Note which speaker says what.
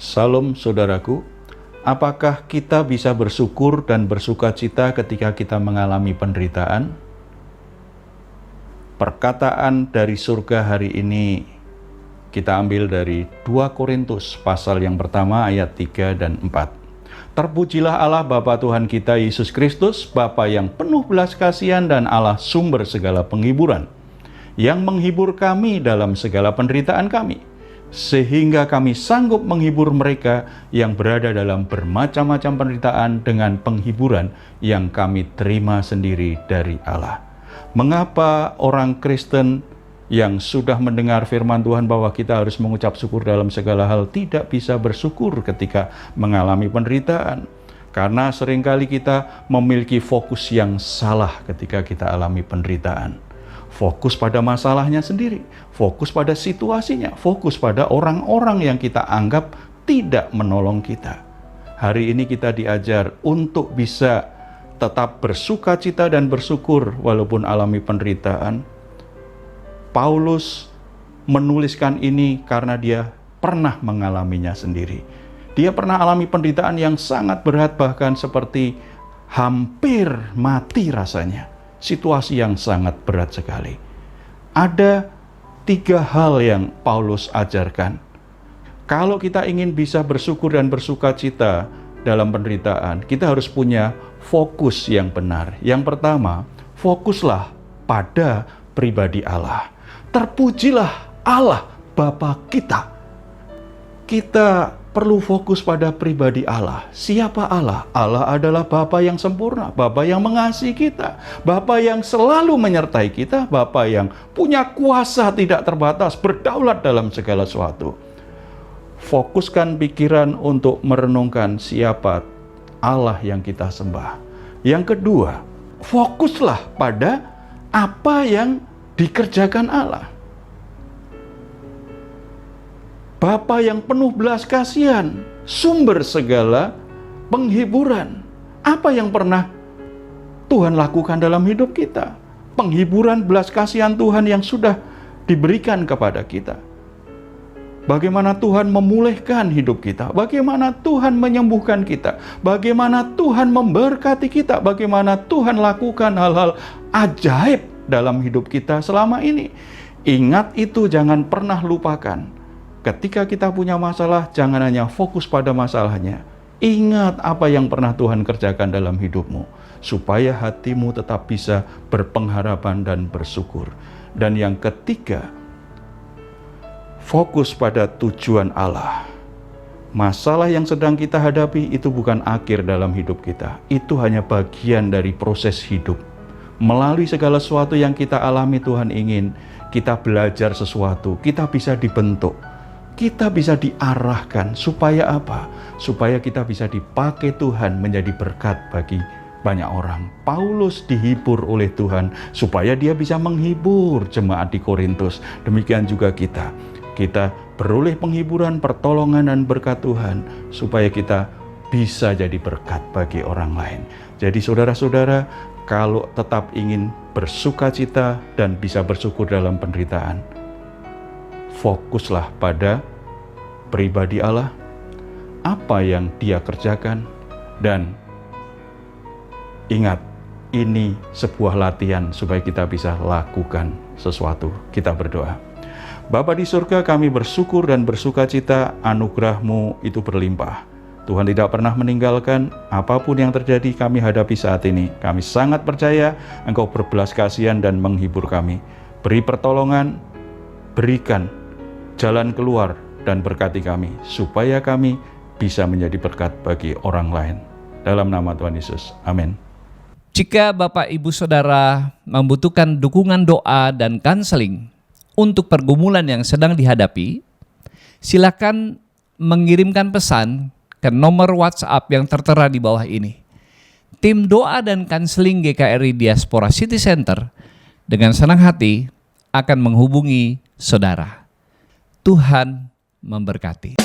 Speaker 1: Salam saudaraku, apakah kita bisa bersyukur dan bersukacita ketika kita mengalami penderitaan? Perkataan dari surga hari ini kita ambil dari 2 Korintus pasal yang pertama ayat 3 dan 4. Terpujilah Allah Bapa Tuhan kita Yesus Kristus, Bapa yang penuh belas kasihan dan Allah sumber segala penghiburan, yang menghibur kami dalam segala penderitaan kami, sehingga kami sanggup menghibur mereka yang berada dalam bermacam-macam penderitaan dengan penghiburan yang kami terima sendiri dari Allah. Mengapa orang Kristen yang sudah mendengar firman Tuhan bahwa kita harus mengucap syukur dalam segala hal tidak bisa bersyukur ketika mengalami penderitaan? Karena seringkali kita memiliki fokus yang salah ketika kita alami penderitaan. Fokus pada masalahnya sendiri, fokus pada situasinya, fokus pada orang-orang yang kita anggap tidak menolong kita. Hari ini kita diajar untuk bisa tetap bersukacita dan bersyukur walaupun alami penderitaan. Paulus menuliskan ini karena dia pernah mengalaminya sendiri. Dia pernah alami penderitaan yang sangat berat, bahkan seperti hampir mati rasanya. Situasi yang sangat berat sekali. Ada 3 hal yang Paulus ajarkan. Kalau kita ingin bisa bersyukur dan bersukacita dalam penderitaan, kita harus punya fokus yang benar. Yang pertama, fokuslah pada pribadi Allah. Terpujilah Allah Bapa kita. Kita perlu fokus pada pribadi Allah. Siapa Allah? Allah adalah Bapa yang sempurna, Bapa yang mengasihi kita, Bapa yang selalu menyertai kita, Bapa yang punya kuasa tidak terbatas, berdaulat dalam segala sesuatu. Fokuskan pikiran untuk merenungkan siapa Allah yang kita sembah. Yang kedua, fokuslah pada apa yang dikerjakan Allah. Bapa yang penuh belas kasihan, sumber segala penghiburan. Apa yang pernah Tuhan lakukan dalam hidup kita? Penghiburan belas kasihan Tuhan yang sudah diberikan kepada kita. Bagaimana Tuhan memulihkan hidup kita, bagaimana Tuhan menyembuhkan kita, bagaimana Tuhan memberkati kita, bagaimana Tuhan lakukan hal-hal ajaib dalam hidup kita selama ini. Ingat itu, jangan pernah lupakan. Ketika kita punya masalah, jangan hanya fokus pada masalahnya. Ingat apa yang pernah Tuhan kerjakan dalam hidupmu, supaya hatimu tetap bisa berpengharapan dan bersyukur. Dan yang ketiga, fokus pada tujuan Allah. Masalah yang sedang kita hadapi itu bukan akhir dalam hidup kita. Itu hanya bagian dari proses hidup. Melalui segala sesuatu yang kita alami, Tuhan ingin kita belajar sesuatu, kita bisa dibentuk. Kita bisa diarahkan supaya apa? Supaya kita bisa dipakai Tuhan menjadi berkat bagi banyak orang. Paulus dihibur oleh Tuhan supaya dia bisa menghibur jemaat di Korintus. Demikian juga kita. Kita beroleh penghiburan, pertolongan dan berkat Tuhan supaya kita bisa jadi berkat bagi orang lain. Jadi saudara-saudara, kalau tetap ingin bersukacita dan bisa bersyukur dalam penderitaan, fokuslah pada pribadi Allah, apa yang Dia kerjakan, dan ingat, ini sebuah latihan supaya kita bisa lakukan sesuatu. Kita berdoa. Bapa di surga, kami bersyukur dan bersukacita, anugerah-Mu itu berlimpah. Tuhan tidak pernah meninggalkan apapun yang terjadi kami hadapi saat ini. Kami sangat percaya Engkau berbelas kasihan dan menghibur kami. Beri pertolongan, berikan jalan keluar dan berkati kami, supaya kami bisa menjadi berkat bagi orang lain. Dalam nama Tuhan Yesus, amin.
Speaker 2: Jika Bapak Ibu Saudara membutuhkan dukungan doa dan kanseling untuk pergumulan yang sedang dihadapi, silakan mengirimkan pesan ke nomor WhatsApp yang tertera di bawah ini. Tim doa dan kanseling GKRI Diaspora City Center dengan senang hati akan menghubungi saudara. Tuhan memberkati.